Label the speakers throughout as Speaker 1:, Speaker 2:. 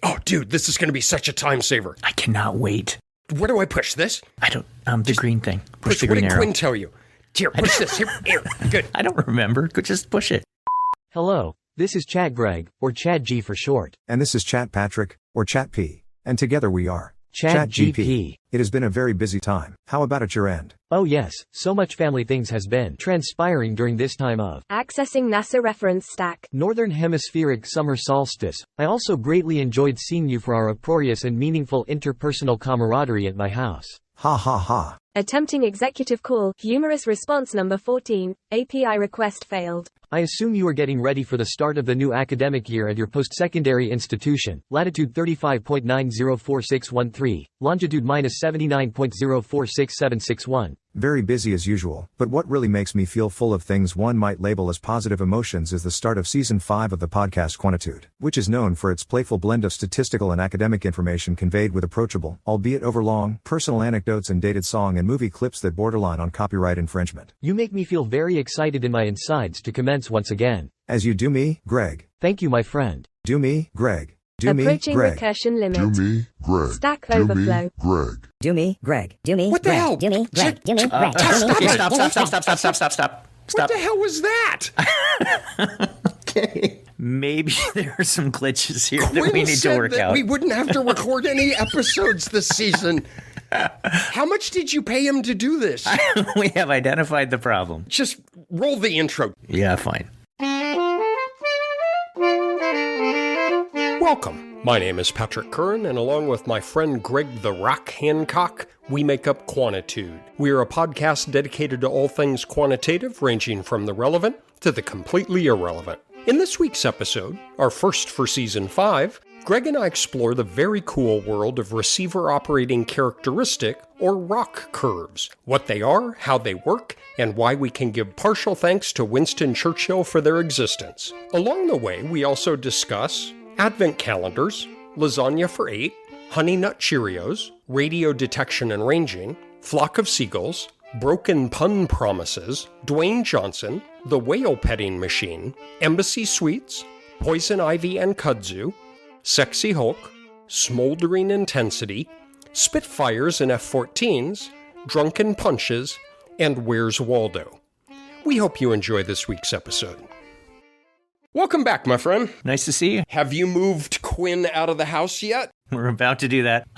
Speaker 1: Oh, dude, this is going to be such a time saver.
Speaker 2: I cannot wait.
Speaker 1: Where do I push this?
Speaker 2: I don't, the green thing.
Speaker 1: Push
Speaker 2: the
Speaker 1: what
Speaker 2: green
Speaker 1: did
Speaker 2: arrow.
Speaker 1: Quinn tell you? Here, push this. Here. Good.
Speaker 2: I don't remember. Just push it.
Speaker 3: Hello, this is Chat Greg, or Chad G for short.
Speaker 4: And this is Chat Patrick, or Chat P. And together we are
Speaker 3: Chat GP.
Speaker 4: It has been a very busy time. How about at your end?
Speaker 3: Oh yes, so much family things has been transpiring during this time of
Speaker 5: accessing NASA reference stack.
Speaker 3: Northern Hemispheric summer solstice. I also greatly enjoyed seeing you for our uproarious and meaningful interpersonal camaraderie at my house.
Speaker 4: Ha ha ha.
Speaker 5: Attempting executive call, humorous response number 14, API request failed.
Speaker 3: I assume you are getting ready for the start of the new academic year at your post-secondary institution, latitude 35.904613, longitude -79.046761.
Speaker 4: Very busy as usual, but what really makes me feel full of things one might label as positive emotions is the start of Season 5 of the podcast Quantitude, which is known for its playful blend of statistical and academic information conveyed with approachable, albeit overlong, personal anecdotes and dated song and movie clips that borderline on copyright infringement.
Speaker 3: You make me feel very excited in my insides to commence once again.
Speaker 4: As you do me, Greg.
Speaker 3: Thank you, my friend.
Speaker 4: Do me, Greg. Do
Speaker 5: Approaching
Speaker 4: me, Greg.
Speaker 5: recursion limit.
Speaker 6: Do me, Greg.
Speaker 5: Stack
Speaker 6: Do
Speaker 5: overflow.
Speaker 6: me, Greg.
Speaker 7: Do me, Greg. Do me,
Speaker 1: What the
Speaker 7: Greg.
Speaker 1: hell?
Speaker 7: Do me, Greg. Do me, Greg.
Speaker 2: Stop.
Speaker 1: What the hell was that?
Speaker 2: Okay. Maybe there are some glitches here that
Speaker 1: Quinn
Speaker 2: we need
Speaker 1: said
Speaker 2: to work
Speaker 1: that
Speaker 2: out.
Speaker 1: we wouldn't have to record any episodes this season. How much did you pay him to do this?
Speaker 2: We have identified the problem.
Speaker 1: Just roll the intro.
Speaker 2: Yeah, fine.
Speaker 1: Welcome. My name is Patrick Curran, and along with my friend Greg the Rock Hancock, we make up Quantitude. We are a podcast dedicated to all things quantitative, ranging from the relevant to the completely irrelevant. In this week's episode, our first for Season 5, Greg and I explore the very cool world of receiver operating characteristic, or ROC curves, what they are, how they work, and why we can give partial thanks to Winston Churchill for their existence. Along the way, we also discuss Advent calendars, lasagna for 8, honey nut Cheerios, radio detection and ranging, flock of seagulls, broken pun promises, Dwayne Johnson, the whale petting machine, embassy suites, poison ivy and kudzu, sexy Hulk, smoldering intensity, Spitfires and F-14s, drunken punches, and where's Waldo. We hope you enjoy this week's episode. Welcome back, my friend.
Speaker 2: Nice to see you.
Speaker 1: Have you moved Quinn out of the house yet?
Speaker 2: We're about to do that.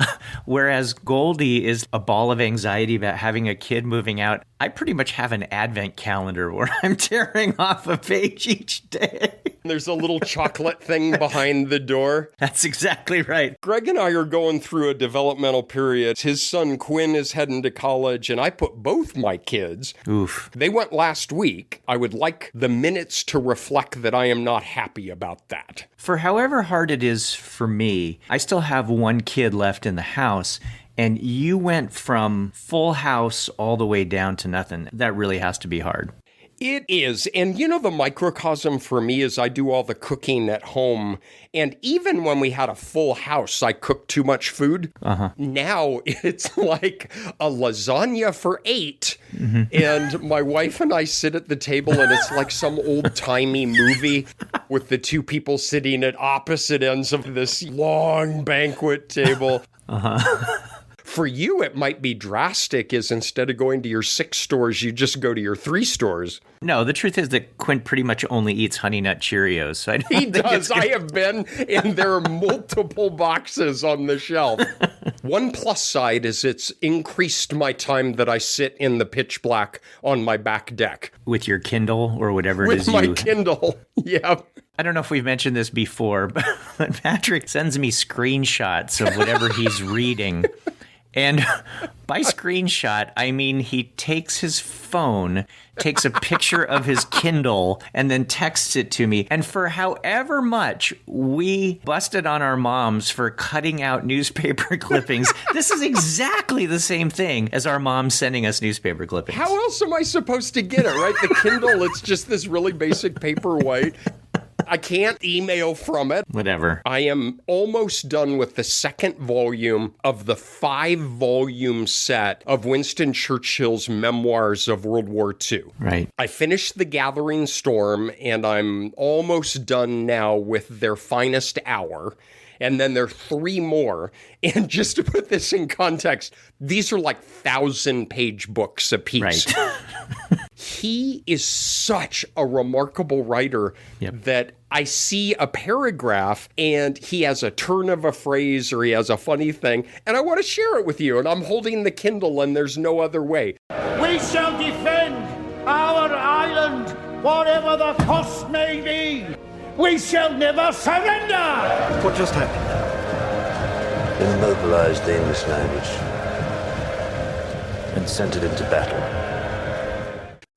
Speaker 2: Whereas Goldie is a ball of anxiety about having a kid moving out, I pretty much have an advent calendar where I'm tearing off a page each day.
Speaker 1: There's a little chocolate thing behind the door.
Speaker 2: That's exactly right.
Speaker 1: Greg and I are going through a developmental period. His son Quinn is heading to college, and I put both my kids.
Speaker 2: Oof.
Speaker 1: They went last week. I would like the minutes to reflect that I am not happy about that.
Speaker 2: For however hard it is for me, I still have one kid left in the house, and you went from full house all the way down to nothing. That really has to be hard.
Speaker 1: It is. And you know, the microcosm for me is I do all the cooking at home. And even when we had a full house, I cooked too much food. Now it's like a lasagna for 8. And my wife and I sit at the table and it's like some old-timey movie with the two people sitting at opposite ends of this long banquet table. For you, it might be drastic, is instead of going to your 6 stores, you just go to your 3 stores.
Speaker 2: No, the truth is that Quinn pretty much only eats honey nut Cheerios. So I don't
Speaker 1: He
Speaker 2: think
Speaker 1: does. I have been, and there are multiple boxes on the shelf. One plus side is it's increased my time that I sit in the pitch black on my back deck.
Speaker 2: With your Kindle or whatever it
Speaker 1: With
Speaker 2: is
Speaker 1: my
Speaker 2: you...
Speaker 1: Kindle. Yeah.
Speaker 2: I don't know if we've mentioned this before, but Patrick sends me screenshots of whatever he's reading. And by screenshot, I mean he takes his phone, takes a picture of his Kindle, and then texts it to me. And for however much we busted on our moms for cutting out newspaper clippings, this is exactly the same thing as our moms sending us newspaper clippings.
Speaker 1: How else am I supposed to get it, right? The Kindle, it's just this really basic paperweight. I can't email from it.
Speaker 2: Whatever.
Speaker 1: I am almost done with the second volume of the 5-volume set of Winston Churchill's memoirs of World War II.
Speaker 2: Right.
Speaker 1: I finished The Gathering Storm, and I'm almost done now with Their Finest Hour. And then there are 3 more. And just to put this in context, these are like 1,000-page books apiece.
Speaker 2: Right.
Speaker 1: He is such a remarkable writer that I see a paragraph and he has a turn of a phrase or he has a funny thing, and I want to share it with you. And I'm holding the Kindle and there's no other way.
Speaker 6: We shall defend our island, whatever the cost may be. We shall never surrender!
Speaker 8: What just happened?
Speaker 9: Immobilized the English language and sent it into battle.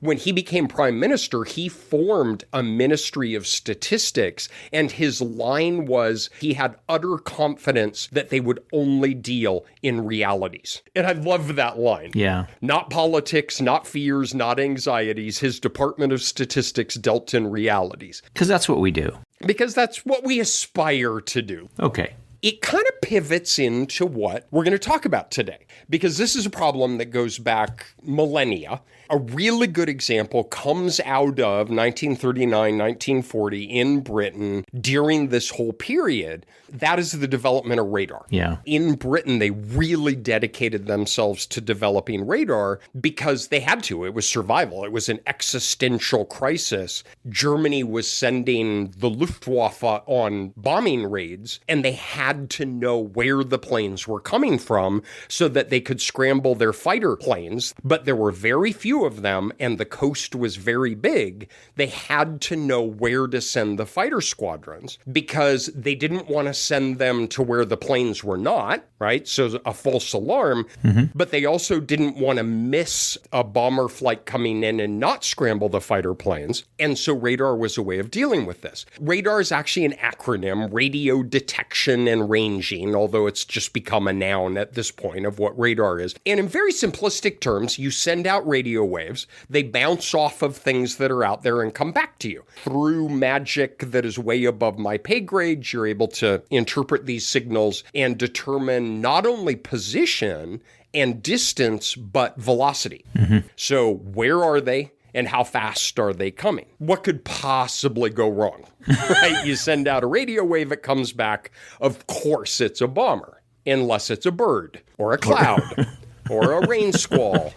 Speaker 1: When he became prime minister, he formed a ministry of statistics, and his line was he had utter confidence that they would only deal in realities. And I love that line.
Speaker 2: Yeah.
Speaker 1: Not politics, not fears, not anxieties. His Department of Statistics dealt in realities.
Speaker 2: Because that's what we do.
Speaker 1: Because that's what we aspire to do.
Speaker 2: Okay.
Speaker 1: It kind of pivots into what we're going to talk about today, because this is a problem that goes back millennia. A really good example comes out of 1939, 1940 in Britain during this whole period. That is the development of radar.
Speaker 2: Yeah.
Speaker 1: In Britain, they really dedicated themselves to developing radar because they had to. It was survival. It was an existential crisis. Germany was sending the Luftwaffe on bombing raids, and they had to know where the planes were coming from so that they could scramble their fighter planes. But there were very few of them, and the coast was very big. They had to know where to send the fighter squadrons because they didn't want to send them to where the planes were not, right? So a false alarm. But they also didn't want to miss a bomber flight coming in and not scramble the fighter planes. And so radar was a way of dealing with this. Radar is actually an acronym, radio detection and ranging, although it's just become a noun at this point of what radar is. And in very simplistic terms, you send out radio waves, they bounce off of things that are out there and come back to you. Through magic that is way above my pay grade, you're able to interpret these signals and determine not only position and distance, but velocity. So where are they? And how fast are they coming? What could possibly go wrong? Right? You send out a radio wave, it comes back. Of course, it's a bomber, unless it's a bird or a cloud or a rain squall.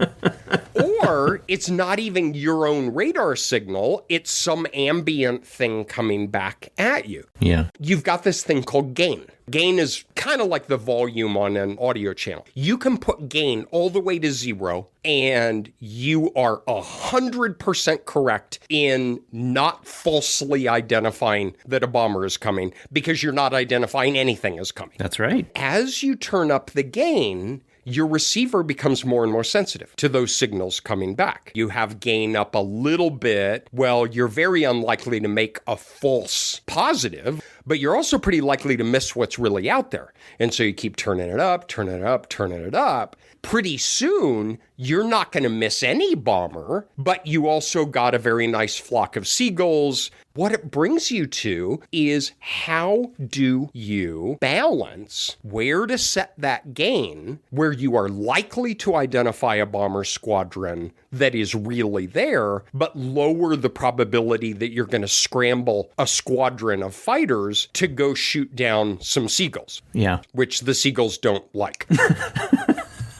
Speaker 1: Or it's not even your own radar signal. It's some ambient thing coming back at you.
Speaker 2: Yeah.
Speaker 1: You've got this thing called gain. Gain is kind of like the volume on an audio channel. You can put gain all the way to 0, and you are 100% correct in not falsely identifying that a bomber is coming because you're not identifying anything as coming.
Speaker 2: That's right.
Speaker 1: As you turn up the gain, your receiver becomes more and more sensitive to those signals coming back. You have gain up a little bit. Well, you're very unlikely to make a false positive, but you're also pretty likely to miss what's really out there. And so you keep turning it up, turning it up, turning it up. Pretty soon, you're not going to miss any bomber, but you also got a very nice flock of seagulls. What it brings you to is how do you balance where to set that gain where you are likely to identify a bomber squadron that is really there, but lower the probability that you're going to scramble a squadron of fighters to go shoot down some seagulls.
Speaker 2: Yeah.
Speaker 1: Which the seagulls don't like.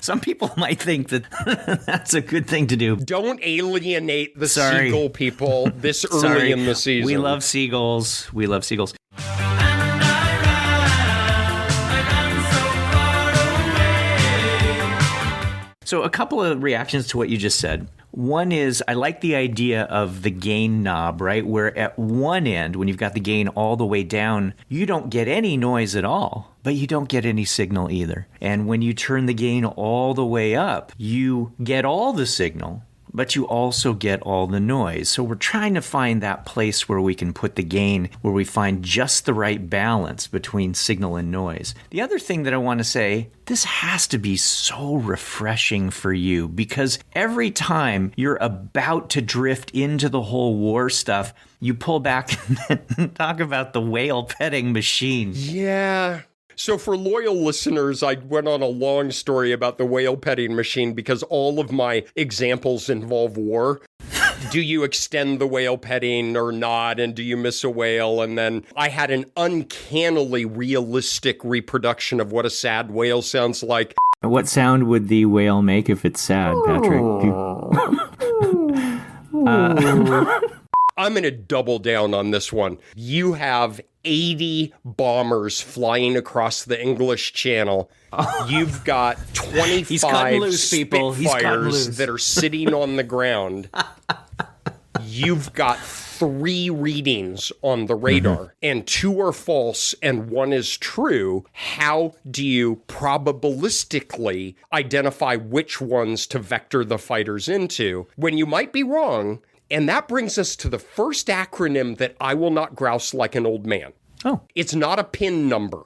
Speaker 2: Some people might think that that's a good thing to do.
Speaker 1: Don't alienate the seagull people this early in the season.
Speaker 2: We love seagulls. We love seagulls. So a couple of reactions to what you just said. One is I like the idea of the gain knob, right? Where at one end, when you've got the gain all the way down, you don't get any noise at all, but you don't get any signal either. And when you turn the gain all the way up, you get all the signal, but you also get all the noise. So we're trying to find that place where we can put the gain, where we find just the right balance between signal and noise. The other thing that I want to say, this has to be so refreshing for you, because every time you're about to drift into the whole war stuff, you pull back and talk about the whale petting machine.
Speaker 1: Yeah. So for loyal listeners, I went on a long story about the whale petting machine because all of my examples involve war. Do you extend the whale petting or not? And do you miss a whale? And then I had an uncannily realistic reproduction of what a sad whale sounds like.
Speaker 2: What sound would the whale make if it's sad, Patrick?
Speaker 1: I'm going to double down on this one. You have 80 bombers flying across the English Channel. You've got 25 Spitfires that are sitting on the ground. You've got 3 readings on the radar, and 2 are false and 1 is true. How do you probabilistically identify which ones to vector the fighters into when you might be wrong? And that brings us to the first acronym that I will not grouse like an old man.
Speaker 2: Oh.
Speaker 1: It's not a PIN number.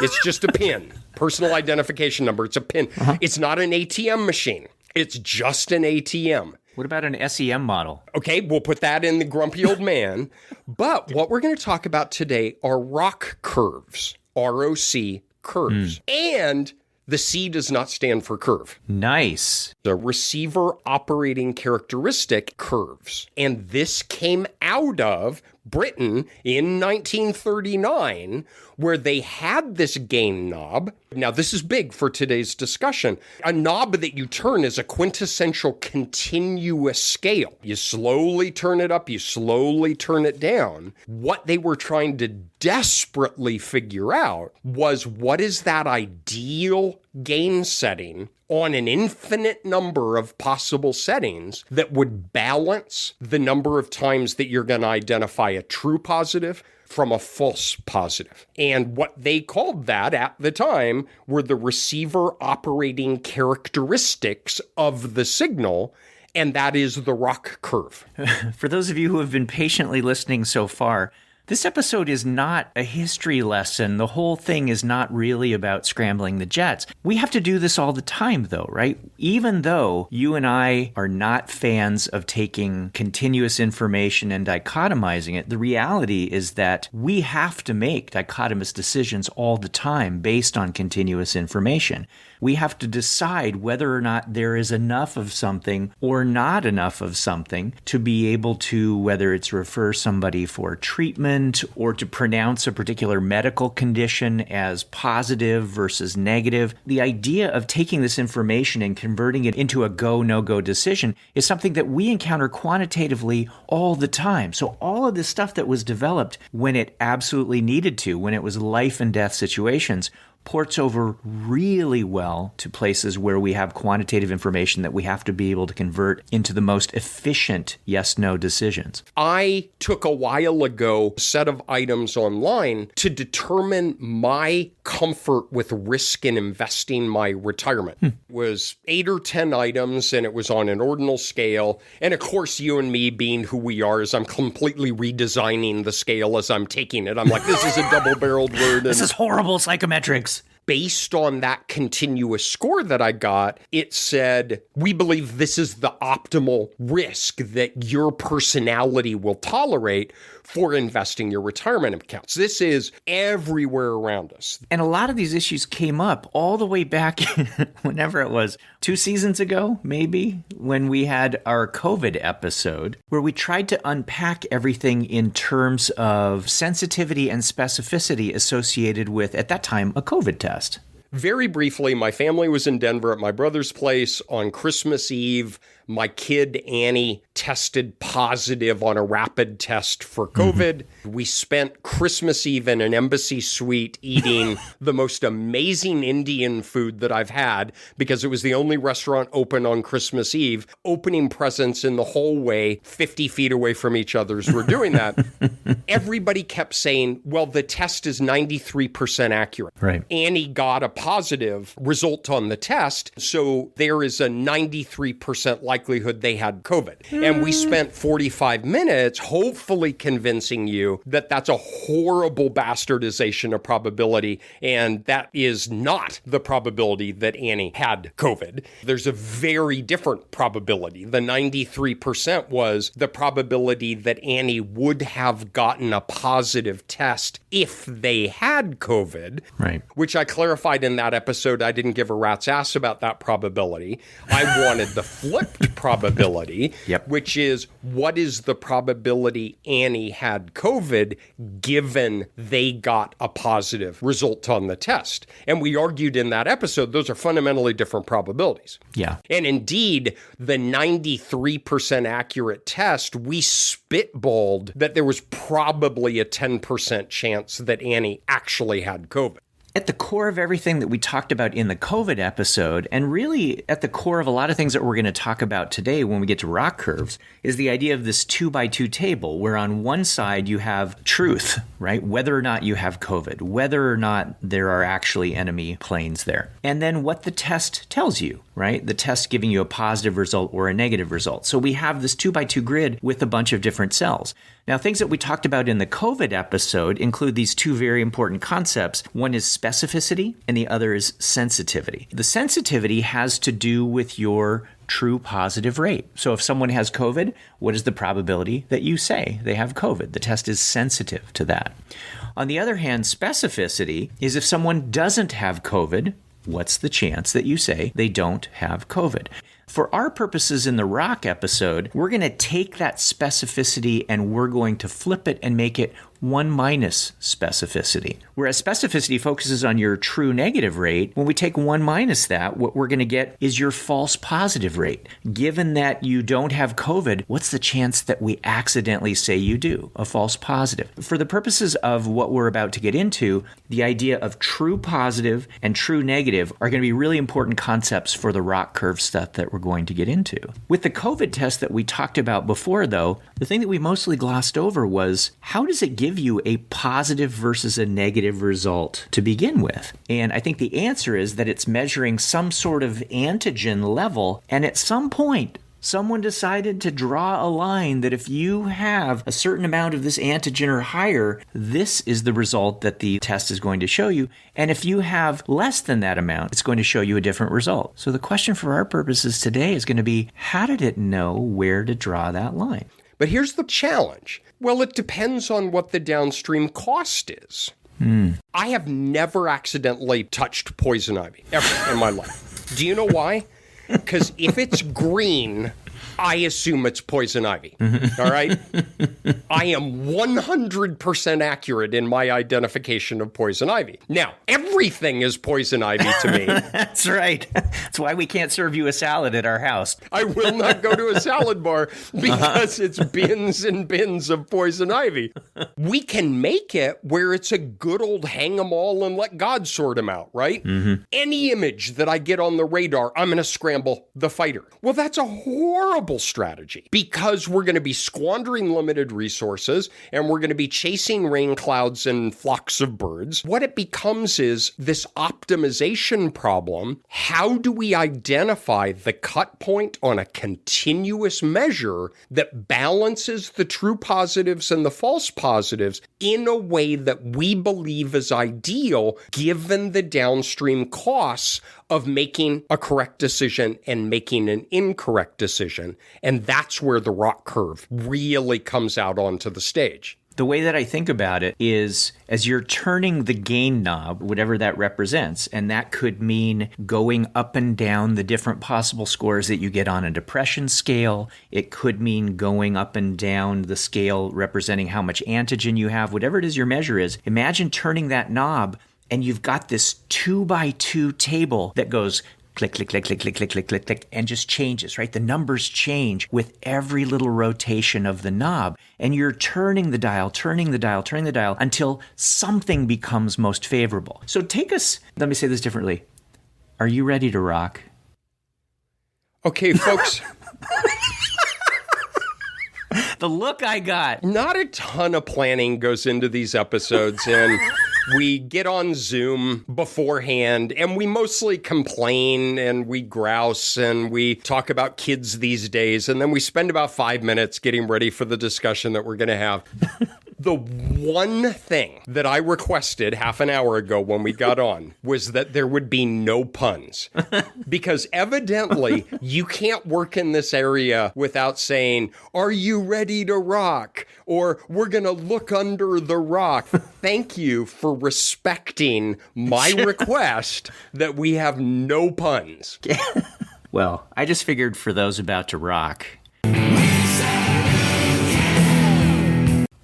Speaker 1: It's just a PIN. Personal identification number. It's a PIN. It's not an ATM machine. It's just an ATM.
Speaker 2: What about an SEM model?
Speaker 1: Okay, we'll put that in the grumpy old man. But what we're going to talk about today are ROC curves. ROC curves. And the C does not stand for curve.
Speaker 2: Nice.
Speaker 1: The receiver operating characteristic curves. And this came out of Britain in 1939, where they had this gain knob. Now, this is big for today's discussion. A knob that you turn is a quintessential continuous scale. You slowly turn it up, you slowly turn it down. What they were trying to desperately figure out was, what is that ideal gain setting on an infinite number of possible settings that would balance the number of times that you're going to identify a true positive from a false positive. And what they called that at the time were the receiver operating characteristics of the signal, and that is the ROC curve.
Speaker 2: For those of you who have been patiently listening so far, this episode is not a history lesson. The whole thing is not really about scrambling the jets. We have to do this all the time, though, right? Even though you and I are not fans of taking continuous information and dichotomizing it, the reality is that we have to make dichotomous decisions all the time based on continuous information. We have to decide whether or not there is enough of something or not enough of something to be able to, whether it's refer somebody for treatment or to pronounce a particular medical condition as positive versus negative. The idea of taking this information and converting it into a go, no-go decision is something that we encounter quantitatively all the time. So all of this stuff that was developed when it absolutely needed to, when it was life and death situations, ports over really well to places where we have quantitative information that we have to be able to convert into the most efficient yes-no decisions.
Speaker 1: I took a while ago a set of items online to determine my comfort with risk in investing my retirement. It was 8 or 10 items, and it was on an ordinal scale. And of course, you and me being who we are, is I'm completely redesigning the scale as I'm taking it. I'm like, this is a double-barreled word.
Speaker 2: This is horrible psychometrics.
Speaker 1: Based on that continuous score that I got, it said, we believe this is the optimal risk that your personality will tolerate for investing your retirement accounts. This is everywhere around us.
Speaker 2: And a lot of these issues came up all the way back, whenever it was, 2 seasons ago, maybe, when we had our COVID episode, where we tried to unpack everything in terms of sensitivity and specificity associated with, at that time, a COVID test.
Speaker 1: Very briefly, my family was in Denver at my brother's place on Christmas Eve. My kid, Annie, tested positive on a rapid test for COVID. We spent Christmas Eve in an embassy suite eating the most amazing Indian food that I've had, because it was the only restaurant open on Christmas Eve, opening presents in the hallway 50 feet away from each other as we're doing that. Everybody kept saying, well, the test is 93% accurate.
Speaker 2: Right.
Speaker 1: Annie got a positive result on the test, so there is a 93% likelihood they had COVID. And we spent 45 minutes hopefully convincing you that that's a horrible bastardization of probability, and that is not the probability that Annie had COVID. There's a very different probability. The 93% was the probability that Annie would have gotten a positive test if they had COVID,
Speaker 2: right?
Speaker 1: Which I clarified in that episode. I didn't give a rat's ass about that probability. I wanted the flipped probability, which is what is the probability Annie had COVID given they got a positive result on the test. And we argued in that episode, those are fundamentally different probabilities.
Speaker 2: Yeah.
Speaker 1: And indeed, the 93% accurate test, we spitballed that there was probably a 10% chance that Annie actually had COVID.
Speaker 2: At the core of everything that we talked about in the COVID episode, and really at the core of a lot of things that we're going to talk about today when we get to ROC curves, is the idea of this 2x2 table, where on one side you have truth, right? Whether or not you have COVID, whether or not there are actually enemy planes there. And then what the test tells you, right? The test giving you a positive result or a negative result. So we have this 2x2 grid with a bunch of different cells. Now, things that we talked about in the COVID episode include these two very important concepts. One is specificity, and the other is sensitivity. The sensitivity has to do with your true positive rate. So if someone has COVID, what is the probability that you say they have COVID? The test is sensitive to that. On the other hand, specificity is if someone doesn't have COVID, what's the chance that you say they don't have COVID? For our purposes in the ROC episode, we're going to take that specificity and we're going to flip it and make it 1 minus specificity. Whereas specificity focuses on your true negative rate, when we take 1 minus that, what we're going to get is your false positive rate. Given that you don't have COVID, what's the chance that we accidentally say you do, a false positive? For the purposes of what we're about to get into, the idea of true positive and true negative are going to be really important concepts for the ROC curve stuff that we're going to get into. With the COVID test that we talked about before, though, the thing that we mostly glossed over was, how does it give you a positive versus a negative result to begin with? And I think the answer is that it's measuring some sort of antigen level, and at some point, someone decided to draw a line that if you have a certain amount of this antigen or higher, this is the result that the test is going to show you. And if you have less than that amount, it's going to show you a different result. So the question for our purposes today is going to be, how did it know where to draw that line?
Speaker 1: But here's the challenge. Well, it depends on what the downstream cost is. I have never accidentally touched poison ivy, ever in my life. Do you know why? Because if it's green, I assume it's poison ivy. All right? I am 100% accurate in my identification of poison ivy. Now, everything is poison ivy to me.
Speaker 2: That's right. That's why we can't serve you a salad at our house.
Speaker 1: I will not go to a salad bar because it's bins and bins of poison ivy. We can make it where it's a good old hang 'em all and let God sort them out, right? Any image that I get on the radar, I'm going to scramble the fighter. Well, that's a horrible strategy because we're going to be squandering limited resources and we're going to be chasing rain clouds and flocks of birds. What it becomes is this optimization problem. How do we identify the cut point on a continuous measure that balances the true positives and the false positives in a way that we believe is ideal given the downstream costs of making a correct decision and making an incorrect decision? And that's where the ROC curve really comes out onto the stage.
Speaker 2: The way that I think about it is as you're turning the gain knob, whatever that represents, and that could mean going up and down the different possible scores that you get on a depression scale. It could mean going up and down the scale representing how much antigen you have, whatever it is your measure is. Imagine turning that knob and you've got this 2x2 table that goes click, click, click, click, click, click, click, click, click, and just changes, right? The numbers change with every little rotation of the knob. And you're turning the dial, turning the dial, turning the dial until something becomes most favorable. So let me say this differently. Are you ready to rock?
Speaker 1: Okay, folks.
Speaker 2: The look I got.
Speaker 1: Not a ton of planning goes into these episodes, and We get on Zoom beforehand, and we mostly complain, and we grouse, and we talk about kids these days, and then we spend about 5 minutes getting ready for the discussion that we're going to have. The one thing that I requested half an hour ago when we got on was that there would be no puns. Because evidently, you can't work in this area without saying, "Are you ready to rock?" Or, "We're going to look under the rock." Thank you for respecting my request that we have no puns.
Speaker 2: Well, I just figured for those about to rock.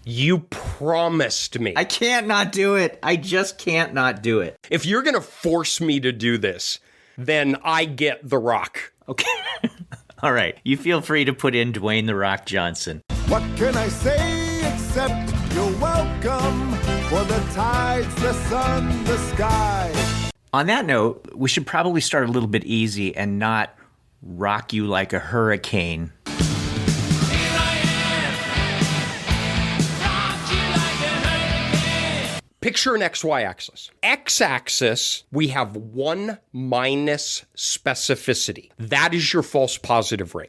Speaker 1: You promised me.
Speaker 2: I can't not do it. I just can't not do it.
Speaker 1: If you're going to force me to do this, then I get the rock.
Speaker 2: Okay. All right. You feel free to put in Dwayne "The Rock" Johnson.
Speaker 8: What can I say except you're welcome for the tides, the sun, the sky?
Speaker 2: On that note, we should probably start a little bit easy and not rock you like a hurricane.
Speaker 1: Picture an XY axis. X-axis, we have 1 minus specificity. That is your false positive rate.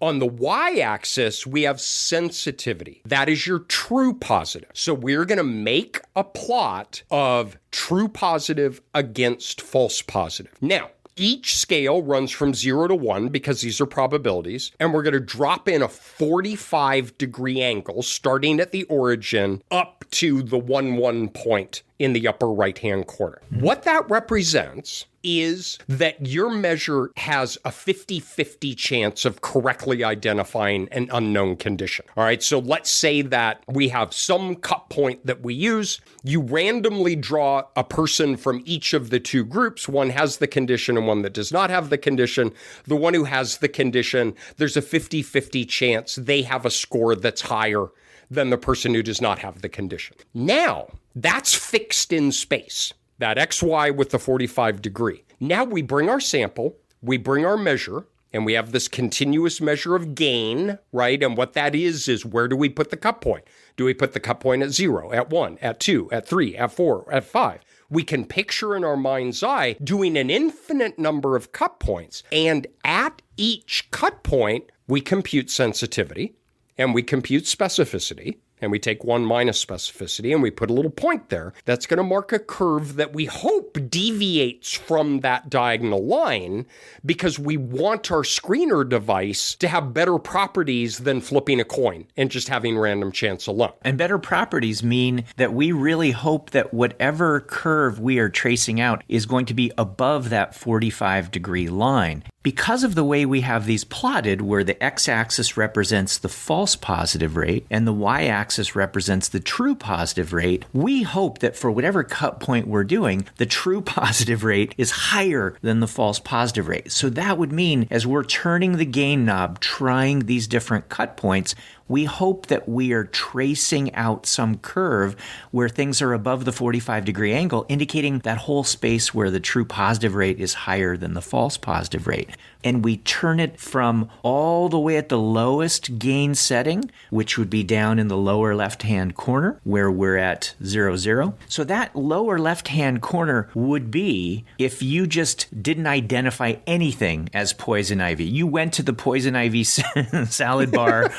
Speaker 1: On the Y-axis, we have sensitivity. That is your true positive. So we're going to make a plot of true positive against false positive. Now, each scale runs from 0 to 1 because these are probabilities, and we're going to drop in a 45-degree angle starting at the origin up to the 1 point in the upper right-hand corner. What that represents is that your measure has a 50-50 chance of correctly identifying an unknown condition. All right, so let's say that we have some cut point that we use. You randomly draw a person from each of the two groups. One has the condition and one that does not have the condition. The one who has the condition, there's a 50-50 chance they have a score that's higher than the person who does not have the condition. Now, that's fixed in space. That XY with the 45 degree. Now we bring our sample, we bring our measure, and we have this continuous measure of gain, right? And what that is where do we put the cut point? Do we put the cut point at 0, at 1, at 2, at 3, at 4, at 5? We can picture in our mind's eye doing an infinite number of cut points. And at each cut point, we compute sensitivity and we compute specificity. And we take 1 minus specificity and we put a little point there that's going to mark a curve that we hope deviates from that diagonal line because we want our screener device to have better properties than flipping a coin and just having random chance alone.
Speaker 2: And better properties mean that we really hope that whatever curve we are tracing out is going to be above that 45-degree line. Because of the way we have these plotted, where the x-axis represents the false positive rate and the y-axis represents the true positive rate, we hope that for whatever cut point we're doing, the true positive rate is higher than the false positive rate. So that would mean as we're turning the gain knob, trying these different cut points, we hope that we are tracing out some curve where things are above the 45-degree angle, indicating that whole space where the true positive rate is higher than the false positive rate. And we turn it from all the way at the lowest gain setting, which would be down in the lower left-hand corner where we're at 0, 0. So that lower left-hand corner would be if you just didn't identify anything as poison ivy. You went to the poison ivy salad bar,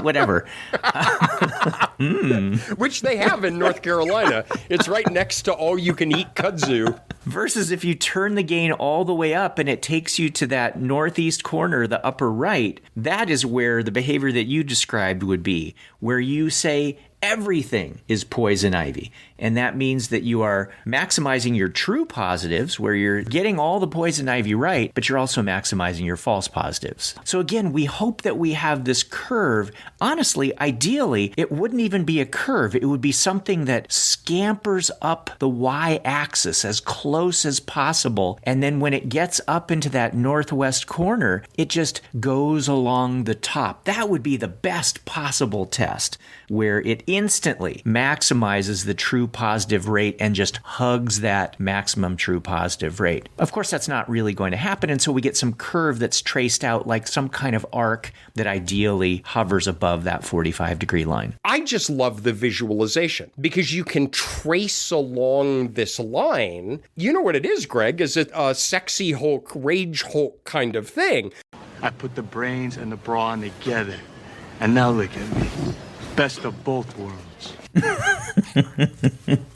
Speaker 2: whatever.
Speaker 1: Which they have in North Carolina. It's right next to all-you-can-eat kudzu.
Speaker 2: Versus if you turn the gain all the way up and it takes you to that northeast corner, the upper right, that is where the behavior that you described would be, where you say everything is poison ivy. And that means that you are maximizing your true positives, where you're getting all the poison ivy right, but you're also maximizing your false positives. So again, we hope that we have this curve. Honestly, ideally, it wouldn't even be a curve. It would be something that scampers up the y-axis as close as possible. And then when it gets up into that northwest corner, it just goes along the top. That would be the best possible test, where it instantly maximizes the true positive rate and just hugs that maximum true positive rate. Of course, that's not really going to happen, and so we get some curve that's traced out like some kind of arc that ideally hovers above that 45-degree line.
Speaker 1: I just love the visualization because you can trace along this line. You know what it is, Greg? Is it a sexy Hulk, rage Hulk kind of thing?
Speaker 10: I put the brains and the brawn together. And now look at me. Best of both worlds.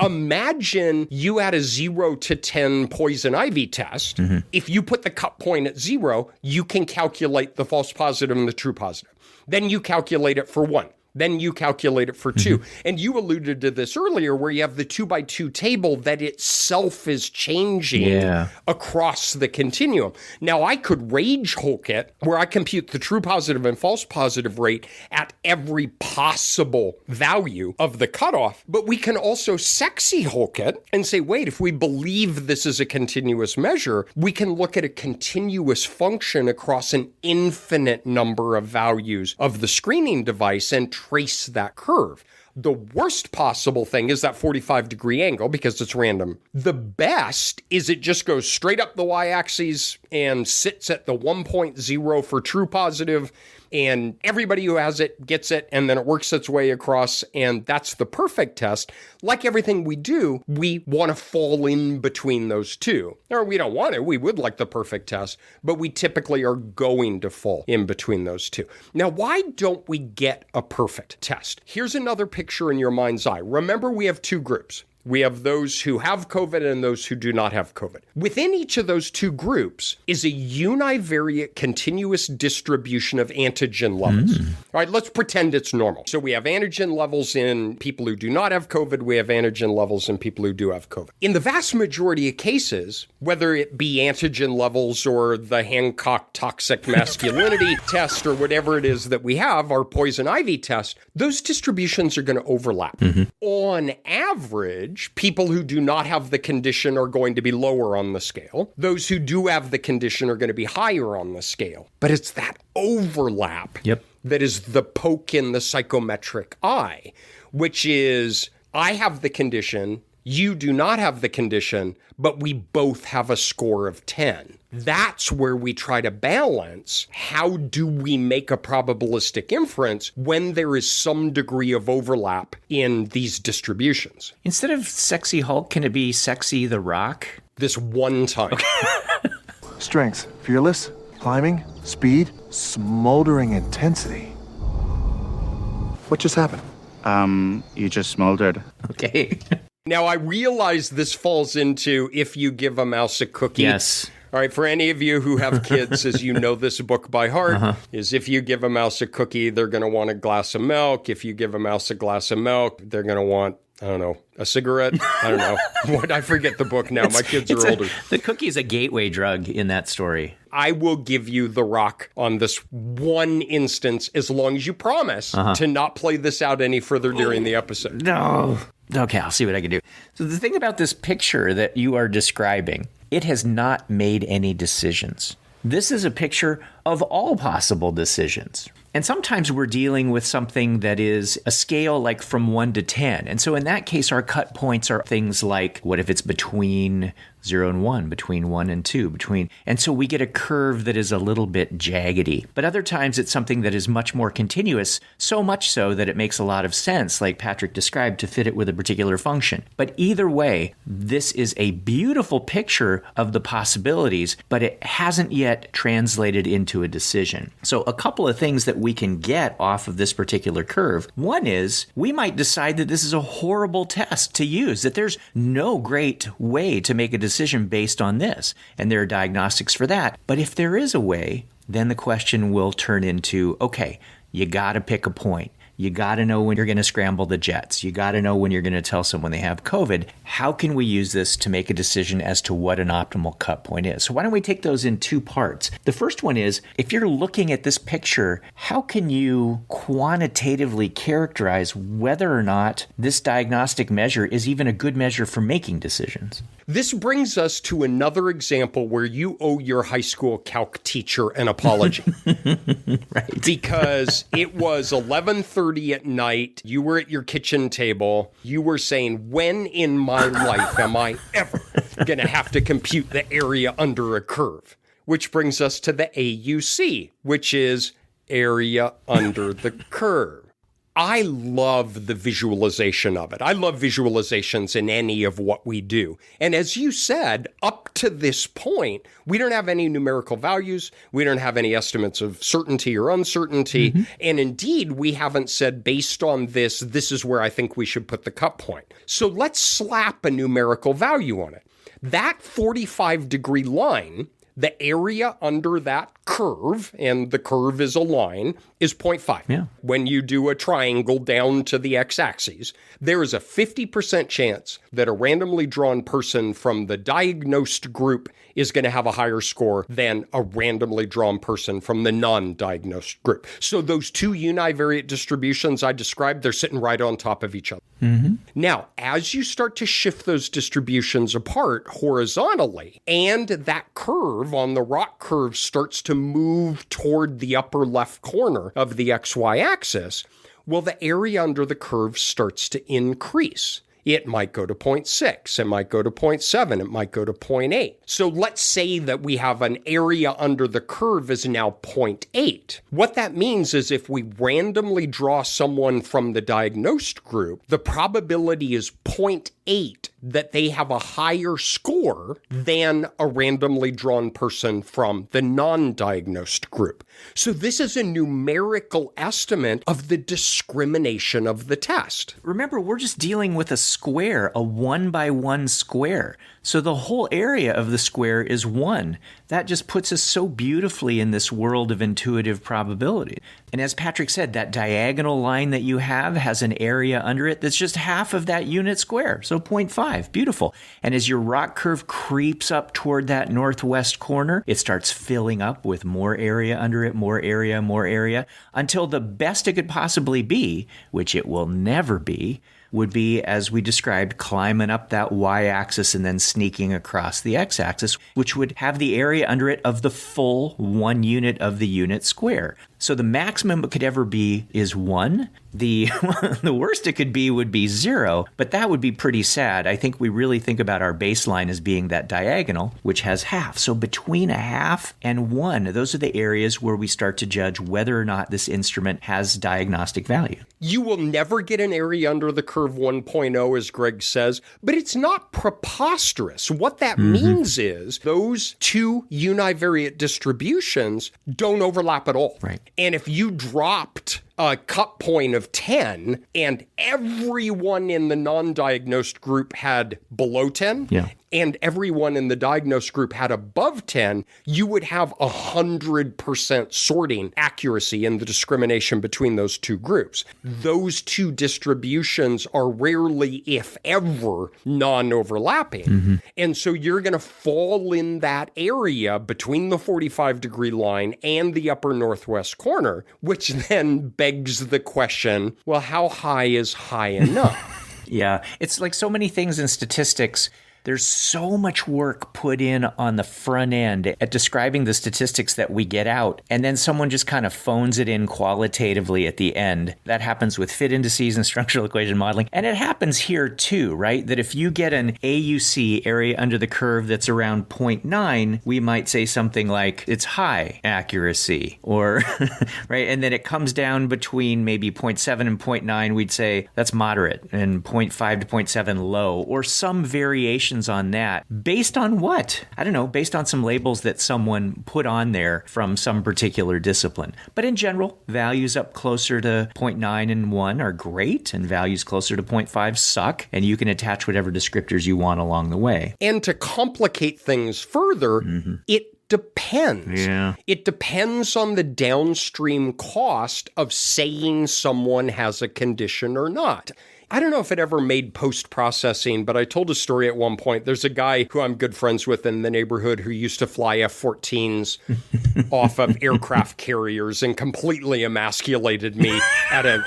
Speaker 1: Imagine you had a 0 to 10 poison ivy test. Mm-hmm. If you put the cut point at 0, you can calculate the false positive and the true positive. Then you calculate it for 1. Then you calculate it for 2. Mm-hmm. And you alluded to this earlier where you have the 2x2 table that itself is changing across the continuum. Now, I could rage Hulk it where I compute the true positive and false positive rate at every possible value of the cutoff. But we can also sexy Hulk it and say, wait, if we believe this is a continuous measure, we can look at a continuous function across an infinite number of values of the screening device and trace that curve. The worst possible thing is that 45-degree angle because it's random. The best is it just goes straight up the y-axis and sits at the 1.0 for true positive, and everybody who has it gets it, and then it works its way across, and that's the perfect test. Like everything we do, we want to fall in between those two. Or we don't want to. We would like the perfect test, but we typically are going to fall in between those two. Now, why don't we get a perfect test? Here's another picture in your mind's eye. Remember, we have two groups. We have those who have COVID and those who do not have COVID. Within each of those two groups is a univariate continuous distribution of antigen levels. All right, let's pretend it's normal. So we have antigen levels in people who do not have COVID. We have antigen levels in people who do have COVID. In the vast majority of cases, whether it be antigen levels or the Hancock toxic masculinity test or whatever it is that we have, our poison ivy test, those distributions are going to overlap. On average, people who do not have the condition are going to be lower on the scale. Those who do have the condition are going to be higher on the scale. But it's that overlap that is the poke in the psychometric eye, which is, I have the condition, you do not have the condition, but we both have a score of 10. That's where we try to balance how do we make a probabilistic inference when there is some degree of overlap in these distributions.
Speaker 2: Instead of sexy Hulk, can it be sexy the ROC?
Speaker 1: This one time.
Speaker 8: Strengths: fearless, climbing, speed, smoldering intensity. What just happened?
Speaker 10: You just smoldered.
Speaker 2: Okay.
Speaker 1: Now, I realize this falls into if you give a mouse a cookie.
Speaker 2: Yes.
Speaker 1: All right, for any of you who have kids, as you know this book by heart, is if you give a mouse a cookie, they're going to want a glass of milk. If you give a mouse a glass of milk, they're going to want, I don't know, a cigarette. I don't know. I forget the book now. My kids are older.
Speaker 2: The cookie is a gateway drug in that story.
Speaker 1: I will give you the ROC on this one instance as long as you promise to not play this out any further during the episode.
Speaker 2: No. Okay, I'll see what I can do. So the thing about this picture that you are describing, it has not made any decisions. This is a picture of all possible decisions. And sometimes we're dealing with something that is a scale like from 1 to 10. And so in that case, our cut points are things like, what if it's between 0 and 1, between 1 and 2, and so we get a curve that is a little bit jaggedy. But other times it's something that is much more continuous, so much so that it makes a lot of sense, like Patrick described, to fit it with a particular function. But either way, this is a beautiful picture of the possibilities, but it hasn't yet translated into a decision. So a couple of things that we can get off of this particular curve. One is we might decide that this is a horrible test to use, that there's no great way to make a decision based on this, and there are diagnostics for that. But if there is a way, then the question will turn into, okay, you got to pick a point. You got to know when you're going to scramble the jets. You got to know when you're going to tell someone they have COVID. How can we use this to make a decision as to what an optimal cut point is? So why don't we take those in two parts? The first one is, if you're looking at this picture, how can you quantitatively characterize whether or not this diagnostic measure is even a good measure for making decisions?
Speaker 1: This brings us to another example where you owe your high school calc teacher an apology.
Speaker 2: Right.
Speaker 1: Because it was 11:30 at night. You were at your kitchen table. You were saying, when in my life am I ever going to have to compute the area under a curve? Which brings us to the AUC, which is area under the curve. I love the visualization of it. I love visualizations in any of what we do. And as you said, up to this point, we don't have any numerical values. We don't have any estimates of certainty or uncertainty. Mm-hmm. And indeed, we haven't said, based on this, this is where I think we should put the cut point. So let's slap a numerical value on it. That 45-degree line, the area under that curve, and the curve is a line, is 0.5.
Speaker 2: Yeah.
Speaker 1: When you do a triangle down to the x-axis, there is a 50% chance that a randomly drawn person from the diagnosed group is going to have a higher score than a randomly drawn person from the non-diagnosed group. So those two univariate distributions I described, they're sitting right on top of each other. Mm-hmm. Now, as you start to shift those distributions apart horizontally, and that curve on the ROC curve starts to move toward the upper left corner of the XY axis, well, the area under the curve starts to increase. It might go to 0.6, it might go to 0.7, it might go to 0.8. So let's say that we have an area under the curve is now 0.8. What that means is if we randomly draw someone from the diagnosed group, the probability is 0.8 that they have a higher score than a randomly drawn person from the non-diagnosed group. So this is a numerical estimate of the discrimination of the test.
Speaker 2: Remember, we're just dealing with a square, a 1-by-1 square. So the whole area of the square is 1. That just puts us so beautifully in this world of intuitive probability. And as Patrick said, that diagonal line that you have has an area under it that's just half of that unit square, so 0.5. Beautiful. And as your ROC curve creeps up toward that northwest corner, it starts filling up with more area under it, more area, until the best it could possibly be, which it will never be, would be, as we described, climbing up that y-axis and then sneaking across the x-axis, which would have the area under it of the full 1 unit of the unit square. So the maximum it could ever be is 1. The worst it could be would be 0, but that would be pretty sad. I think we really think about our baseline as being that diagonal, which has half. So between a half and 1, those are the areas where we start to judge whether or not this instrument has diagnostic value.
Speaker 1: You will never get an area under the curve 1.0, as Greg says, but it's not preposterous. What that means is those two univariate distributions don't overlap at all.
Speaker 2: Right.
Speaker 1: And if you dropped a cut point of 10 and everyone in the non-diagnosed group had below 10, and everyone in the diagnosed group had above 10, you would have 100% sorting accuracy in the discrimination between those two groups. Those two distributions are rarely, if ever, non-overlapping. And so you're going to fall in that area between the 45-degree line and the upper northwest corner, which then begs the question, well, how high is high enough?
Speaker 2: Yeah, it's like so many things in statistics. There's so much work put in on the front end at describing the statistics that we get out, and then someone just kind of phones it in qualitatively at the end. That happens with fit indices and structural equation modeling, and it happens here too, right? That if you get an AUC, area under the curve, that's around 0.9, we might say something like it's high accuracy, or right, and then it comes down between maybe 0.7 and 0.9, we'd say that's moderate, and 0.5 to 0.7 low, or some variation on that based on what? I don't know, based on some labels that someone put on there from some particular discipline. But in general, values up closer to 0.9 and 1 are great, and values closer to 0.5 suck, and you can attach whatever descriptors you want along the way.
Speaker 1: And to complicate things further, it depends.
Speaker 2: Yeah.
Speaker 1: It depends on the downstream cost of saying someone has a condition or not. I don't know if it ever made post-processing, but I told a story at one point. There's a guy who I'm good friends with in the neighborhood who used to fly F-14s off of aircraft carriers and completely emasculated me at a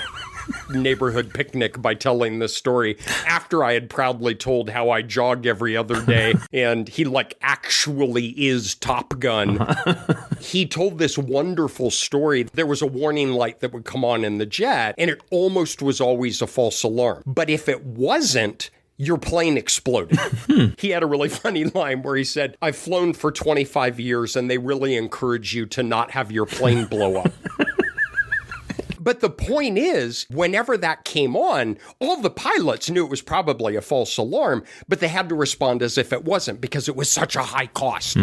Speaker 1: neighborhood picnic by telling this story after I had proudly told how I jog every other day and he actually is Top Gun. He told this wonderful story. There was a warning light that would come on in the jet and it almost was always a false alarm. But if it wasn't, your plane exploded. He had a really funny line where he said, I've flown for 25 years and they really encourage you to not have your plane blow up. But the point is, whenever that came on, all the pilots knew it was probably a false alarm, but they had to respond as if it wasn't because it was such a high cost.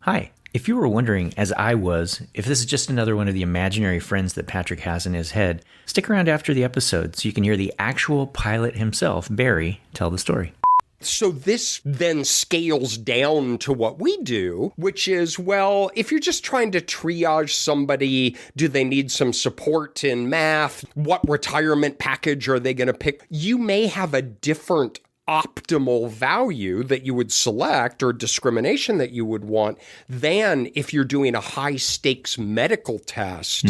Speaker 2: Hi. If you were wondering, as I was, if this is just another one of the imaginary friends that Patrick has in his head, stick around after the episode so you can hear the actual pilot himself, Barry, tell the story.
Speaker 1: So this then scales down to what we do, which is, well, if you're just trying to triage somebody, do they need some support in math? What retirement package are they going to pick? You may have a different optimal value that you would select or discrimination that you would want than if you're doing a high stakes medical test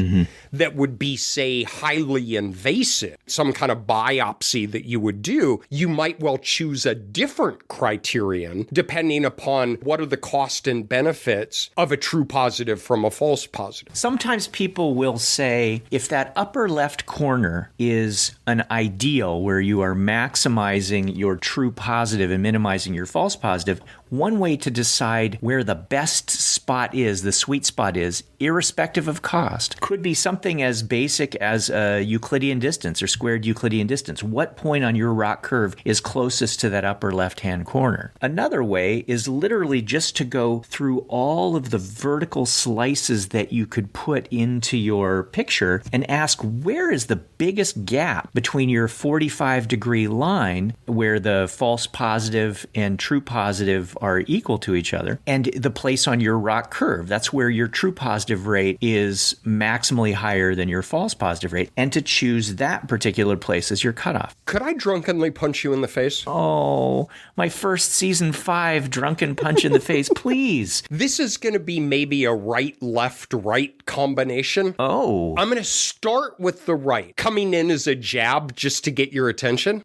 Speaker 1: that would be, say, highly invasive, some kind of biopsy that you would do. You might well choose a different criterion depending upon what are the cost and benefits of a true positive from a false positive.
Speaker 2: Sometimes people will say if that upper left corner is an ideal where you are maximizing your true positive and minimizing your false positive, one way to decide where the best spot is, the sweet spot is, irrespective of cost, could be something as basic as a Euclidean distance or squared Euclidean distance. What point on your ROC curve is closest to that upper left-hand corner? Another way is literally just to go through all of the vertical slices that you could put into your picture and ask where is the biggest gap between your 45-degree line where the false positive and true positive are equal to each other, and the place on your ROC curve. That's where your true positive rate is maximally higher than your false positive rate, and to choose that particular place as your cutoff.
Speaker 1: Could I drunkenly punch you in the face?
Speaker 2: Oh, my first season 5 drunken punch in the face, please.
Speaker 1: This is going to be maybe a right, left, right combination.
Speaker 2: Oh.
Speaker 1: I'm going to start with the right, coming in as a jab just to get your attention.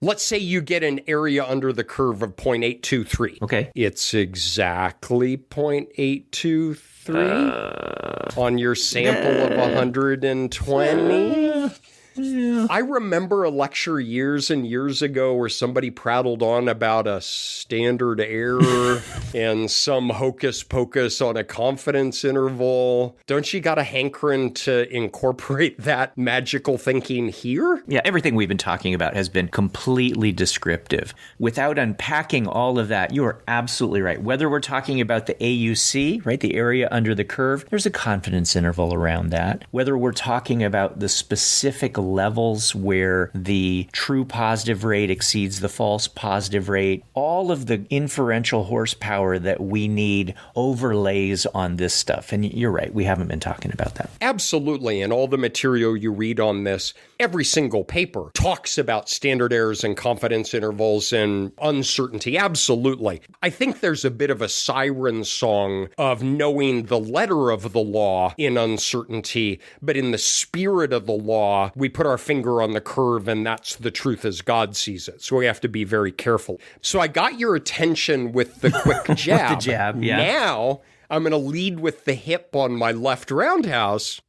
Speaker 1: Let's say you get an area under the curve of 0.823.
Speaker 2: Okay.
Speaker 1: It's exactly 0.823 on your sample of 120. I remember a lecture years and years ago where somebody prattled on about a standard error and some hocus pocus on a confidence interval. Don't you got a hankering to incorporate that magical thinking here?
Speaker 2: Yeah, everything we've been talking about has been completely descriptive. Without unpacking all of that, you are absolutely right. Whether we're talking about the AUC, right, the area under the curve, there's a confidence interval around that. Whether we're talking about the specific levels where the true positive rate exceeds the false positive rate, all of the inferential horsepower that we need overlays on this stuff. And you're right, we haven't been talking about that.
Speaker 1: Absolutely. And all the material you read on this, every single paper talks about standard errors and confidence intervals and uncertainty. Absolutely. I think there's a bit of a siren song of knowing the letter of the law in uncertainty, but in the spirit of the law, we put our finger on the curve and that's the truth as God sees it. So we have to be very careful. So I got your attention with the quick jab.
Speaker 2: The jab, yeah.
Speaker 1: Now I'm going to lead with the hip on my left roundhouse.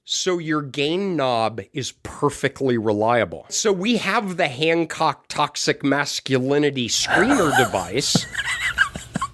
Speaker 1: So your gain knob is perfectly reliable. So we have the Hancock toxic masculinity screener device.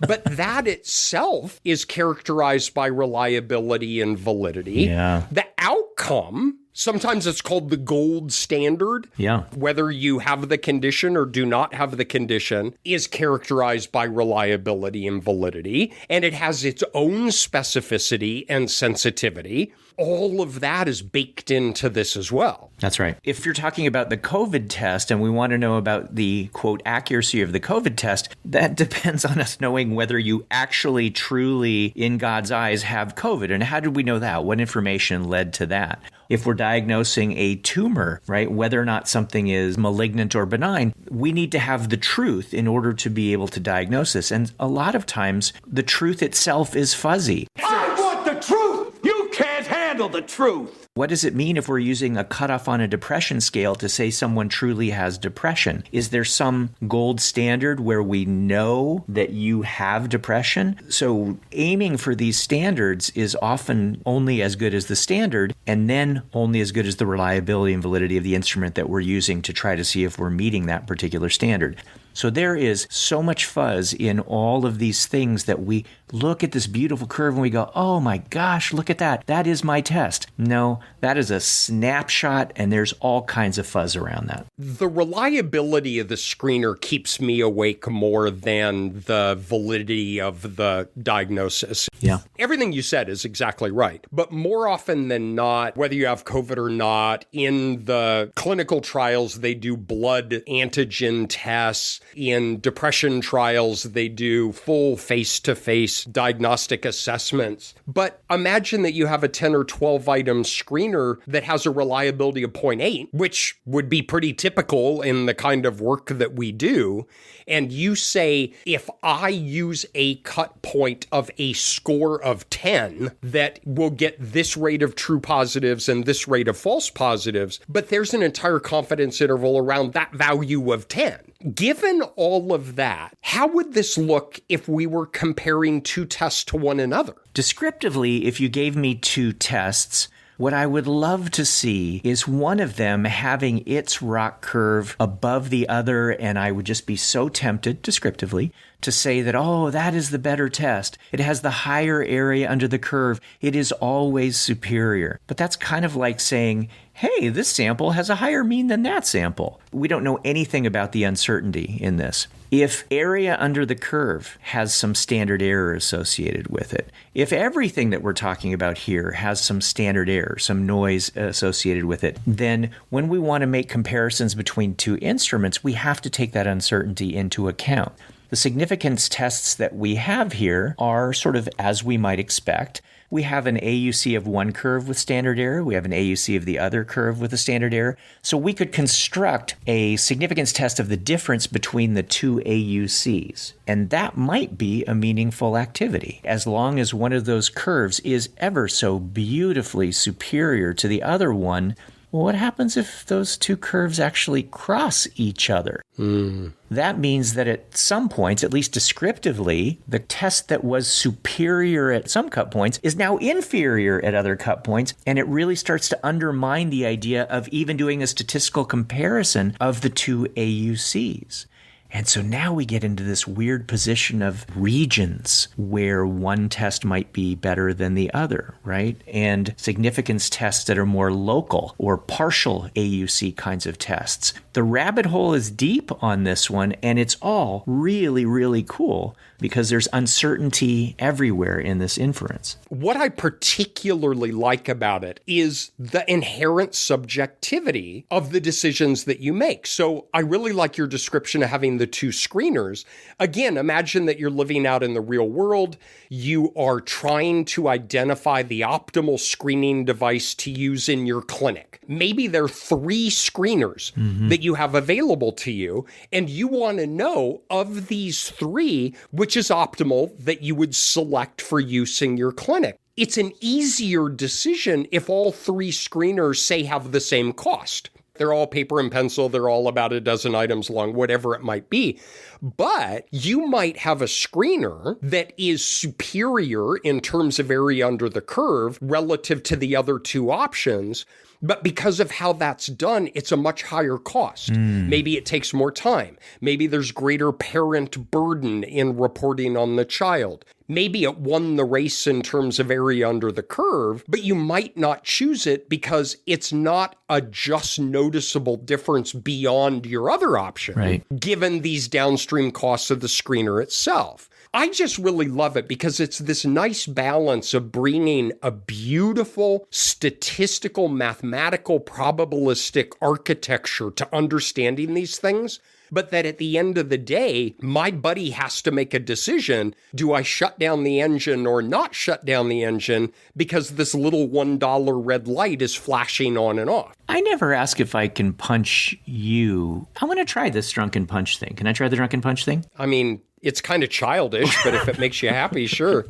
Speaker 1: But that itself is characterized by reliability and validity.
Speaker 2: Yeah.
Speaker 1: The outcome, sometimes it's called the gold standard.
Speaker 2: Yeah.
Speaker 1: Whether you have the condition or do not have the condition is characterized by reliability and validity. And it has its own specificity and sensitivity. All of that is baked into this as well.
Speaker 2: That's right. If you're talking about the COVID test and we want to know about the, quote, accuracy of the COVID test, that depends on us knowing whether you actually, truly, in God's eyes, have COVID. And how did we know that? What information led to that? If we're diagnosing a tumor, right, whether or not something is malignant or benign, we need to have the truth in order to be able to diagnose this. And a lot of times, the truth itself is fuzzy.
Speaker 6: I want the truth! You can't handle handle the truth.
Speaker 2: What does it mean if we're using a cutoff on a depression scale to say someone truly has depression? Is there some gold standard where we know that you have depression? So aiming for these standards is often only as good as the standard, and then only as good as the reliability and validity of the instrument that we're using to try to see if we're meeting that particular standard. So there is so much fuzz in all of these things that we look at this beautiful curve and we go, oh my gosh, look at that. That is my test. No, that is a snapshot, and there's all kinds of fuzz around that.
Speaker 1: The reliability of the screener keeps me awake more than the validity of the diagnosis.
Speaker 2: Yeah.
Speaker 1: Everything you said is exactly right. But more often than not, whether you have COVID or not, in the clinical trials, they do blood antigen tests. In depression trials, they do full face-to-face diagnostic assessments. But imagine that you have a 10 or 12 item screener that has a reliability of 0.8, which would be pretty typical in the kind of work that we do. And you say, if I use a cut point of a score of 10, that will get this rate of true positives and this rate of false positives, but there's an entire confidence interval around that value of 10. Given all of that, how would this look if we were comparing two tests to one another?
Speaker 2: Descriptively, if you gave me two tests, what I would love to see is one of them having its ROC curve above the other, and I would just be so tempted, descriptively, to say that, oh, that is the better test. It has the higher area under the curve. It is always superior. But that's kind of like saying, hey, this sample has a higher mean than that sample. We don't know anything about the uncertainty in this. If area under the curve has some standard error associated with it, if everything that we're talking about here has some standard error, some noise associated with it, then when we want to make comparisons between two instruments, we have to take that uncertainty into account. The significance tests that we have here are sort of as we might expect. We have an AUC of one curve with standard error. We have an AUC of the other curve with a standard error. So we could construct a significance test of the difference between the two AUCs. And that might be a meaningful activity, as long as one of those curves is ever so beautifully superior to the other one. Well, what happens if those two curves actually cross each other? That means that at some points, at least descriptively, the test that was superior at some cut points is now inferior at other cut points, and it really starts to undermine the idea of even doing a statistical comparison of the two AUCs. And so now we get into this weird position of regions where one test might be better than the other, right? And significance tests that are more local or partial AUC kinds of tests. The rabbit hole is deep on this one, and it's all really, really cool because there's uncertainty everywhere in this inference.
Speaker 1: What I particularly like about it is the inherent subjectivity of the decisions that you make. So I really like your description of having the two screeners. Again, imagine that you're living out in the real world. You are trying to identify the optimal screening device to use in your clinic. Maybe there are 3 screeners that you have available to you, and you want to know of these 3, which is optimal that you would select for use in your clinic. It's an easier decision if all 3 screeners, say, have the same cost. They're all paper and pencil. They're all about a dozen items long, whatever it might be. But you might have a screener that is superior in terms of area under the curve relative to the other 2 options. But because of how that's done, it's a much higher cost. Maybe it takes more time. Maybe there's greater parent burden in reporting on the child. Maybe it won the race in terms of area under the curve, but you might not choose it because it's not a just noticeable difference beyond your other option,
Speaker 2: right,
Speaker 1: given these downstream costs of the screener itself. I just really love it because it's this nice balance of bringing a beautiful statistical, mathematical, probabilistic architecture to understanding these things, but that at the end of the day, my buddy has to make a decision. Do I shut down the engine or not shut down the engine because this little $1 red light is flashing on and off?
Speaker 2: I never ask if I can punch you. I want to try this drunken punch thing. Can I try the drunken punch thing?
Speaker 1: I mean, it's kind of childish, but if it makes you happy, sure.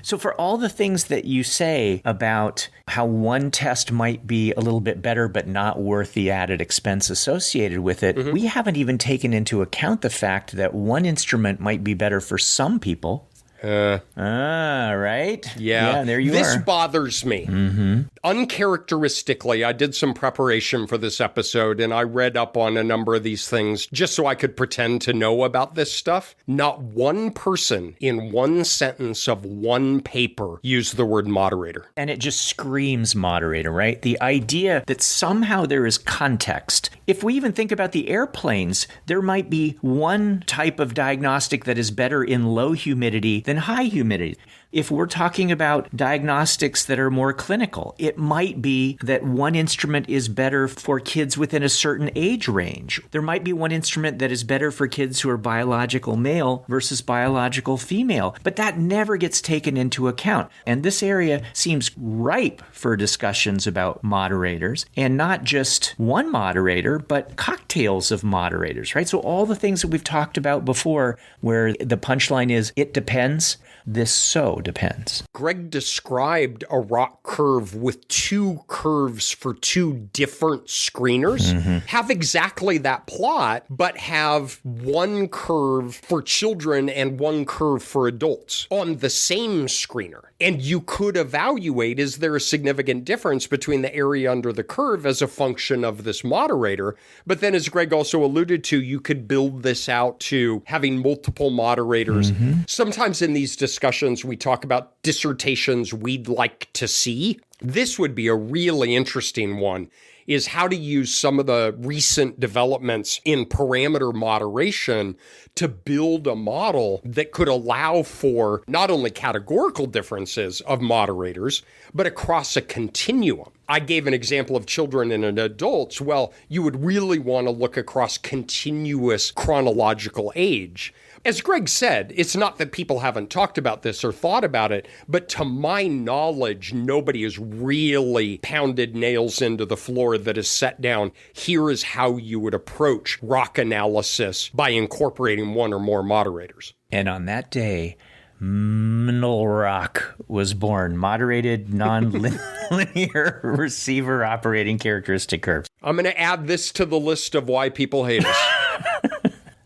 Speaker 2: So for all the things that you say about how one test might be a little bit better but not worth the added expense associated with it, we haven't even taken into account the fact that one instrument might be better for some people. Right?
Speaker 1: Yeah,
Speaker 2: there you are.
Speaker 1: This bothers me. Uncharacteristically, I did some preparation for this episode, and I read up on a number of these things just so I could pretend to know about this stuff. Not one person in one sentence of one paper used the word moderator.
Speaker 2: And it just screams moderator, right? The idea that somehow there is context. If we even think about the airplanes, there might be one type of diagnostic that is better in low humidity than high humidity. If we're talking about diagnostics that are more clinical, it might be that one instrument is better for kids within a certain age range. There might be one instrument that is better for kids who are biological male versus biological female, but that never gets taken into account. And this area seems ripe for discussions about moderators, and not just one moderator, but cocktails of moderators, right? So all the things that we've talked about before, where the punchline is, it depends, this so depends.
Speaker 1: Greg described a ROC curve with two curves for two different screeners. Have exactly that plot, but have one curve for children and one curve for adults on the same screener. And you could evaluate, is there a significant difference between the area under the curve as a function of this moderator? But then, as Greg also alluded to, you could build this out to having multiple moderators. Sometimes in these discussions, we talk about dissertations we'd like to see. This would be a really interesting one, is how to use some of the recent developments in parameter moderation to build a model that could allow for not only categorical differences of moderators, but across a continuum. I gave an example of children and adults. Well, you would really want to look across continuous chronological age. As Greg said, it's not that people haven't talked about this or thought about it, but to my knowledge, nobody has really pounded nails into the floor that is set down. Here is how you would approach ROC analysis by incorporating one or more moderators.
Speaker 2: And on that day, ROC was born, moderated non-linear receiver operating characteristic curves.
Speaker 1: I'm going to add this to the list of why people hate us.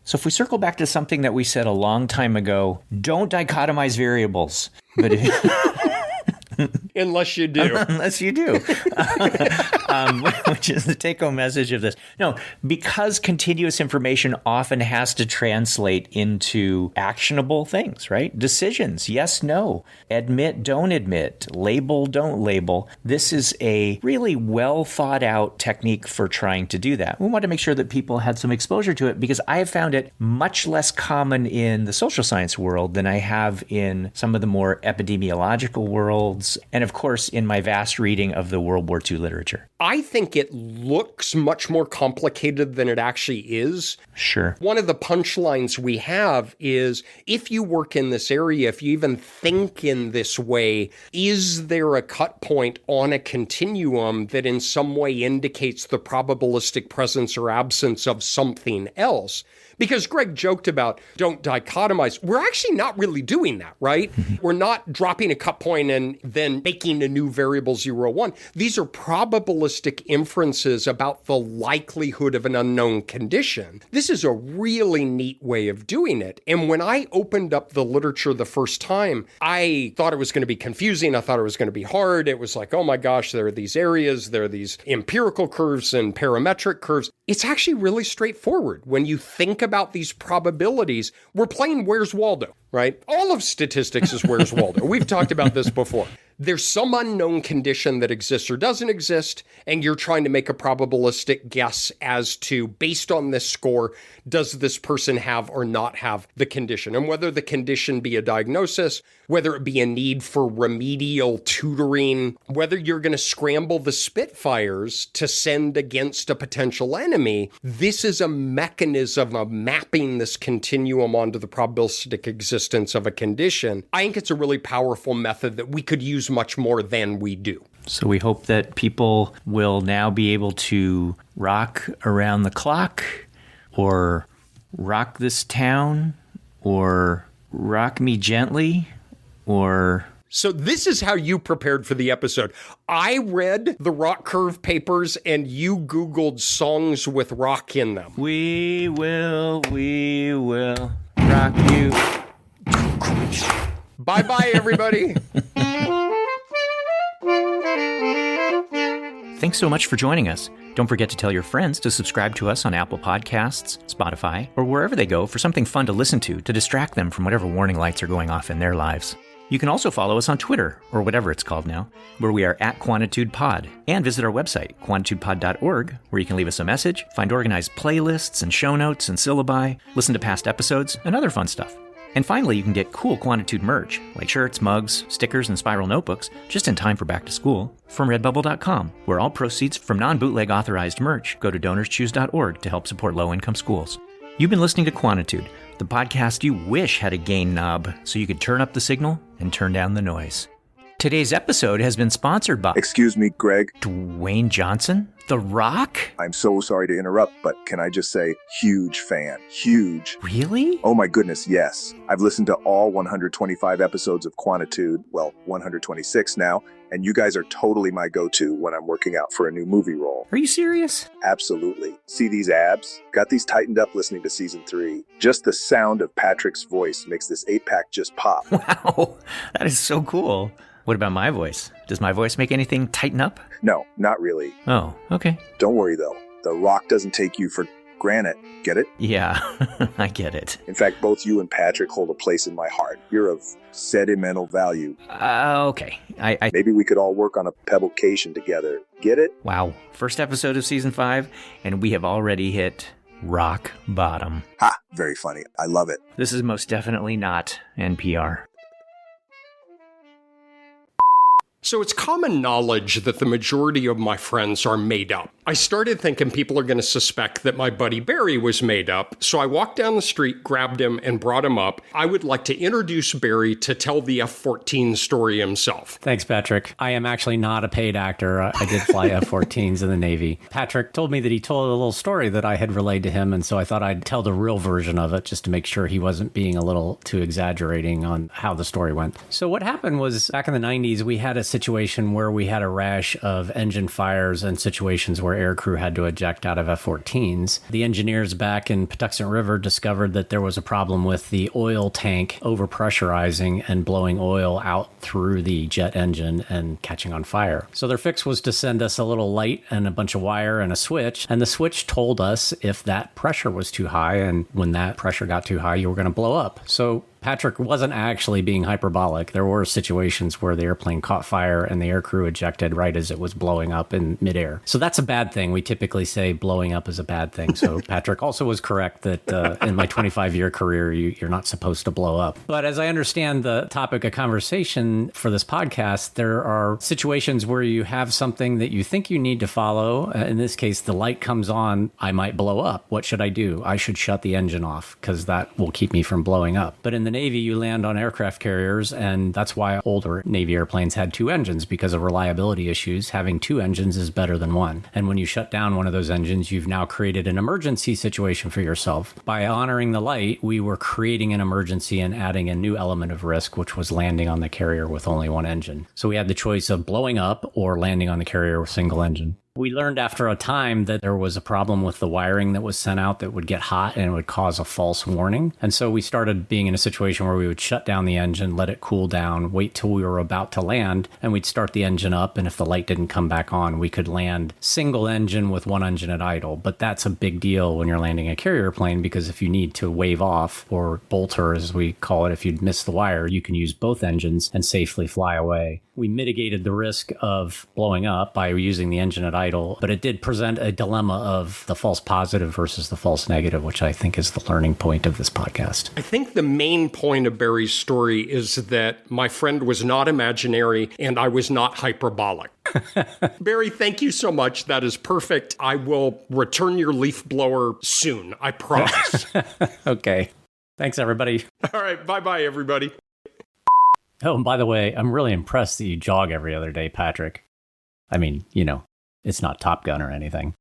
Speaker 2: So if we circle back to something that we said a long time ago, don't dichotomize variables. But
Speaker 1: Unless you do.
Speaker 2: Unless you do. Which is the take-home message of this. No, because continuous information often has to translate into actionable things, right? Decisions, yes, no. Admit, don't admit. Label, don't label. This is a really well-thought-out technique for trying to do that. We want to make sure that people had some exposure to it, because I have found it much less common in the social science world than I have in some of the more epidemiological worlds, and of course in my vast reading of the World War II literature.
Speaker 1: I think it looks much more complicated than it actually is.
Speaker 2: Sure.
Speaker 1: One of the punchlines we have is, if you work in this area, if you even think in this way, is there a cut point on a continuum that in some way indicates the probabilistic presence or absence of something else? Because Greg joked about don't dichotomize. We're actually not really doing that, right? We're not dropping a cut point and then making a new variable 0, 1. These are probabilistic inferences about the likelihood of an unknown condition. This is a really neat way of doing it. And when I opened up the literature the first time, I thought it was going to be confusing. I thought it was going to be hard. It was like, oh my gosh, there are these areas, there are these empirical curves and parametric curves. It's actually really straightforward. When you think about these probabilities, we're playing Where's Waldo, right? All of statistics is Where's Waldo. We've talked about this before. There's some unknown condition that exists or doesn't exist, and you're trying to make a probabilistic guess as to, based on this score, does this person have or not have the condition? And whether the condition be a diagnosis, whether it be a need for remedial tutoring, whether you're going to scramble the Spitfires to send against a potential enemy, this is a mechanism of mapping this continuum onto the probabilistic existence of a condition. I think it's a really powerful method that we could use much more than we do.
Speaker 2: So we hope that people will now be able to rock around the clock, or rock this town, or rock me gently, or
Speaker 1: So this is how you prepared for the episode. I read the Rock Curve papers and you Googled songs with rock in them.
Speaker 2: We will rock you.
Speaker 1: Bye-bye, everybody.
Speaker 2: Thanks so much for joining us. Don't forget to tell your friends to subscribe to us on Apple Podcasts, Spotify, or wherever they go for something fun to listen to distract them from whatever warning lights are going off in their lives. You can also follow us on Twitter, or whatever it's called now, where we are at QuantitudePod, and visit our website, quantitudepod.org, where you can leave us a message, find organized playlists and show notes and syllabi, listen to past episodes, and other fun stuff. And finally, you can get cool Quantitude merch, like shirts, mugs, stickers, and spiral notebooks, just in time for back to school, from redbubble.com, where all proceeds from non-bootleg authorized merch go to donorschoose.org to help support low-income schools. You've been listening to Quantitude, the podcast you wish had a gain knob so you could turn up the signal and turn down the noise. Today's episode has been sponsored by...
Speaker 11: Excuse me, Greg.
Speaker 2: Dwayne Johnson? The Rock?
Speaker 11: I'm so sorry to interrupt, but can I just say, huge fan. Huge.
Speaker 2: Really?
Speaker 11: Oh my goodness, yes. I've listened to all 125 episodes of Quantitude, well, 126 now, and you guys are totally my go-to when I'm working out for a new movie role.
Speaker 2: Are you serious?
Speaker 11: Absolutely. See these abs? Got these tightened up listening to season 3. Just the sound of Patrick's voice makes this 8-pack just pop.
Speaker 2: Wow, that is so cool. What about my voice? Does my voice make anything tighten up?
Speaker 11: No, not really.
Speaker 2: Oh, okay.
Speaker 11: Don't worry, though. The Rock doesn't take you for granted. Get it?
Speaker 2: Yeah, I get it.
Speaker 11: In fact, both you and Patrick hold a place in my heart. You're of sentimental value.
Speaker 2: Okay.
Speaker 11: Maybe we could all work on a pebblecation together. Get it?
Speaker 2: Wow. First episode of season 5, and we have already hit rock bottom.
Speaker 11: Ha! Very funny. I love it.
Speaker 2: This is most definitely not NPR.
Speaker 1: So it's common knowledge that the majority of my friends are made up. I started thinking people are going to suspect that my buddy Barry was made up, so I walked down the street, grabbed him, and brought him up. I would like to introduce Barry to tell the F-14 story himself.
Speaker 12: Thanks, Patrick. I am actually not a paid actor. I did fly F-14s in the Navy. Patrick told me that he told a little story that I had relayed to him, and so I thought I'd tell the real version of it just to make sure he wasn't being a little too exaggerating on how the story went. So what happened was, back in the 90s, we had a situation where we had a rash of engine fires and situations where aircrew had to eject out of F-14s. The engineers back in Patuxent River discovered that there was a problem with the oil tank overpressurizing and blowing oil out through the jet engine and catching on fire. So their fix was to send us a little light and a bunch of wire and a switch, and the switch told us if that pressure was too high, and when that pressure got too high, you were going to blow up. So Patrick wasn't actually being hyperbolic. There were situations where the airplane caught fire and the aircrew ejected right as it was blowing up in midair. So that's a bad thing. We typically say blowing up is a bad thing. So Patrick also was correct that in my 25-year career, you're not supposed to blow up. But as I understand the topic of conversation for this podcast, there are situations where you have something that you think you need to follow. In this case, the light comes on, I might blow up. What should I do? I should shut the engine off because that will keep me from blowing up. But in the Navy, you land on aircraft carriers, and that's why older Navy airplanes had 2 engines, because of reliability issues. Having 2 engines is better than 1. And when you shut down one of those engines, you've now created an emergency situation for yourself. By honoring the light, we were creating an emergency and adding a new element of risk, which was landing on the carrier with only 1 engine. So we had the choice of blowing up or landing on the carrier with single engine. We learned after a time that there was a problem with the wiring that was sent out that would get hot and it would cause a false warning. And so we started being in a situation where we would shut down the engine, let it cool down, wait till we were about to land, and we'd start the engine up. And if the light didn't come back on, we could land single engine with 1 engine at idle. But that's a big deal when you're landing a carrier plane, because if you need to wave off, or bolter as we call it, if you'd miss the wire, you can use both engines and safely fly away. We mitigated the risk of blowing up by using the engine at idle, but it did present a dilemma of the false positive versus the false negative, which I think is the learning point of this podcast.
Speaker 1: I think the main point of Barry's story is that my friend was not imaginary and I was not hyperbolic. Barry, thank you so much. That is perfect. I will return your leaf blower soon. I promise.
Speaker 12: Okay. Thanks, everybody.
Speaker 1: All right. Bye-bye, everybody.
Speaker 12: Oh, and by the way, I'm really impressed that you jog every other day, Patrick. I mean, you know, it's not Top Gun or anything.